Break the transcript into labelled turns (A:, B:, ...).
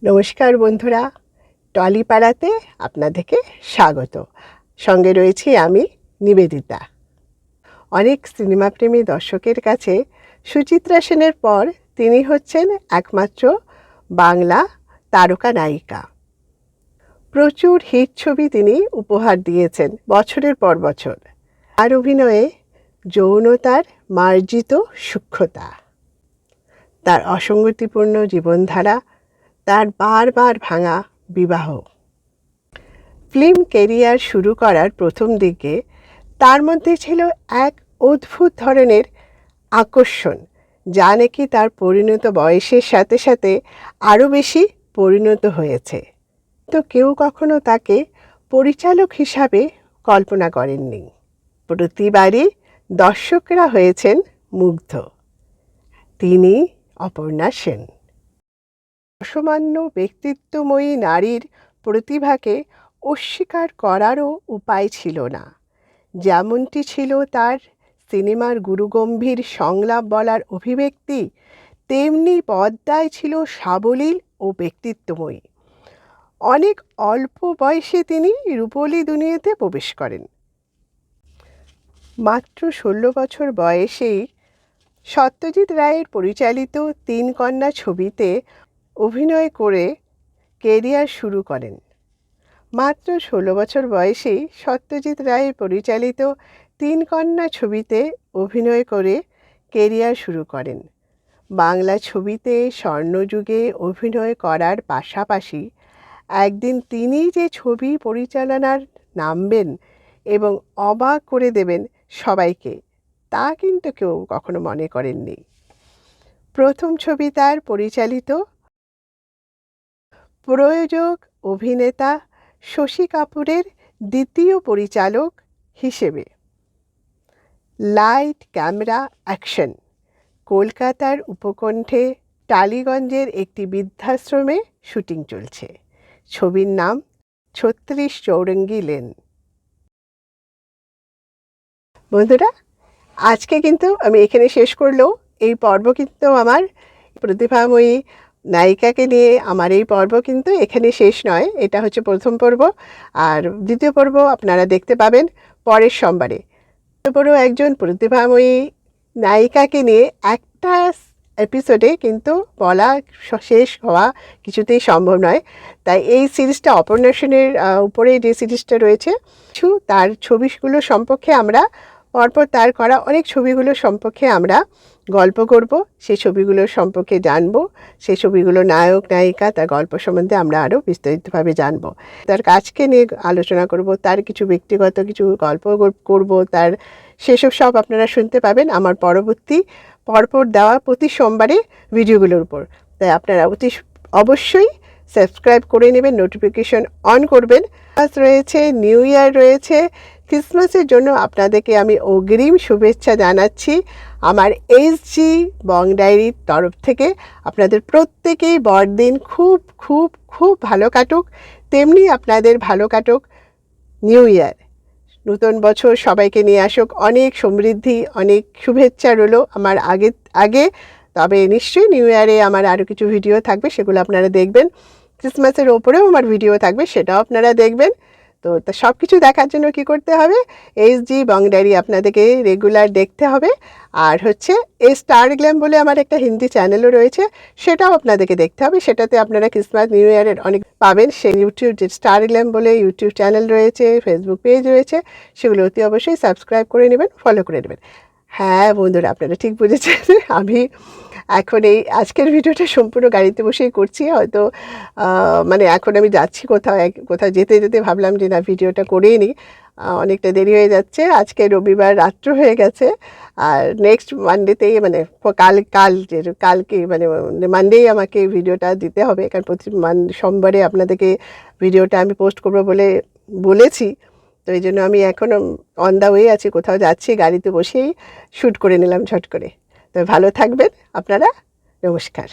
A: নমস্কার বন্ধুরা, টলিপাড়াতে আপনাদেরকে স্বাগত। সঙ্গে রয়েছি আমি নিবেদিতা। অনেক সিনেমাপ্রেমী দর্শকের কাছে সুচিত্রা সেনের পর তিনি হচ্ছেন একমাত্র বাংলা তারকা নায়িকা। প্রচুর হিট ছবি তিনি উপহার দিয়েছেন বছরের পর বছর। আর অভিনয়ে যৌনতার মার্জিত সূক্ষ্মতা, তার অসঙ্গতিপূর্ণ জীবনধারা, তার বারবার ভাঙা বিবাহ। ফিল্ম ক্যারিয়ার শুরু করার প্রথম দিকে তার মধ্যে ছিল এক অদ্ভুত ধরনের আকর্ষণ, যা নাকি তার পরিণত বয়সের সাথে সাথে আরও বেশি পরিণত হয়েছে। তো কেউ কখনো তাকে পরিচালক হিসাবে কল্পনা করেননি। প্রতিবারই দর্শকরা হয়েছেন মুগ্ধ। তিনি অপর্ণা সেন। অসামান্য ব্যক্তিত্বময়ী নারীর প্রতিভাকে অস্বীকার করারও উপায় ছিল না। যেমনটি ছিল তার সিনেমার গুরুগম্ভীর সংলাপ বলার অভিব্যক্তি, তেমনি পর্দায় ছিল সাবলীল ও ব্যক্তিত্বময়ী। অনেক অল্প বয়সে তিনি রূপলী দুনিয়াতে প্রবেশ করেন। মাত্র 16 বছর বয়সেই সত্যজিৎ রায়ের পরিচালিত 3 কন্যা ছবিতে অভিনয় করে ক্যারিয়ার শুরু করেন। মাত্র 16 বছর বয়সেই সত্যজিৎ রায়ের পরিচালিত 3 কন্যা ছবিতে অভিনয় করে ক্যারিয়ার শুরু করেন। বাংলা ছবিতে স্বর্ণযুগে অভিনয় করার পাশাপাশি একদিন তিনি যে ছবি পরিচালনার নামবেন এবং অবাক করে দেবেন সবাইকে, তা কিন্তু কেউ কখনো মনে করেননি। প্রথম ছবি তার পরিচালিত প্রযোজক অভিনেতা শশী কাপুরের দ্বিতীয় পরিচালক হিসেবে। Light camera action. কলকাতার উপকণ্ঠে টালিগঞ্জের একটি বৃদ্ধাশ্রমে শুটিং চলছে। ছবির নাম 36 চৌরঙ্গি লেন। বন্ধুরা, আজকে কিন্তু আমি এখানে শেষ করলেও এই পর্ব কিন্তু আমার প্রতিভাময়ী নায়িকাকে নিয়ে আমার এই পর্ব কিন্তু এখানে শেষ নয়। এটা হচ্ছে প্রথম পর্ব, আর দ্বিতীয় পর্ব আপনারা দেখতে পাবেন পরের সোমবারে। বড় একজন প্রতিভাময়ী নায়িকাকে নিয়ে একটা এপিসোডে কিন্তু বলা শেষ হওয়া কিছুতেই সম্ভব নয়। তাই এই সিরিজটা অপর্ণা সেনের উপরে যে সিরিজটা রয়েছে, তার ছবিগুলো সম্পর্কে আমরা পরপর তার করা অনেক ছবিগুলো সম্পর্কে আমরা গল্প করব, সেই ছবিগুলোর সম্পর্কে জানব, সেই ছবিগুলোর নায়ক নায়িকা তার গল্প সম্বন্ধে আমরা আরও বিস্তারিতভাবে জানব। তার কাজকে নিয়ে আলোচনা করব, তার কিছু ব্যক্তিগত কিছু গল্প করব, তার সেসব সব আপনারা শুনতে পাবেন আমার পরবর্তী পরপর দেওয়া প্রতি সোমবারে ভিডিওগুলোর উপর। তাই আপনারা অবশ্যই সাবস্ক্রাইব করে নেবেন, নোটিফিকেশন অন করবেন। রয়েছে, নিউ ইয়ার রয়েছে, ক্রিসমাসের জন্য আপনাদেরকে আমি অগ্রিম শুভেচ্ছা জানাচ্ছি আমার এসজি বং ডায়েরির তরফ থেকে। আপনাদের প্রত্যেকেই বড়দিন খুব খুব খুব ভালো কাটুক, তেমনি আপনাদের ভালো কাটুক নিউ ইয়ার। নতুন বছর সবাইকে নিয়ে আসুক, অনেক সমৃদ্ধি, অনেক শুভেচ্ছা রইল আমার আগে। তবে নিশ্চয়ই নিউ ইয়ারে আমার আরও কিছু ভিডিও থাকবে, সেগুলো আপনারা দেখবেন। ক্রিসমাসের ওপরেও আমার ভিডিও থাকবে, সেটাও আপনারা দেখবেন। তো সব কিছু দেখার জন্য কি করতে হবে, এসজি বং ডায়েরি আপনাদেরকে রেগুলার দেখতে হবে। আর হচ্ছে স্টার গ্ল্যাম বলে আমার একটা হিন্দি চ্যানেলও রয়েছে, সেটাও আপনাদেরকে দেখতে হবে। সেটাতে আপনারা ক্রিসমাস নিউ ইয়ারের অনেক পাবেন। সেই ইউটিউব যে স্টার গ্ল্যাম বলে ইউটিউব চ্যানেল রয়েছে, ফেসবুক পেজ রয়েছে, সেগুলো অতি অবশ্যই সাবস্ক্রাইব করে নেবেন, ফলো করে নেবেন। হ্যাঁ বন্ধুরা, আপনারা ঠিক বুঝেছেন, আমি এখন এই আজকের ভিডিওটা সম্পূর্ণ গাড়িতে বসেই করছি। হয়তো মানে এখন আমি যাচ্ছি কোথাও যেতে যেতে ভাবলাম যে না, ভিডিওটা করেই নিই। অনেকটা দেরি হয়ে যাচ্ছে, আজকে রবিবার রাত্র হয়ে গেছে। আর নেক্সট মানডেতেই মানে কালকে মানে মানডেই আমাকে ভিডিওটা দিতে হবে, কারণ প্রতি সোমবারে আপনাদেরকে ভিডিওটা আমি পোস্ট করবো বলেছি। তো এই জন্য আমি এখনও অন দ্য ওয়ে আছি, কোথাও যাচ্ছি, গাড়িতে বসেই শ্যুট করে নিলাম ঝট করে। তো ভালো থাকবেন আপনারা, নমস্কার।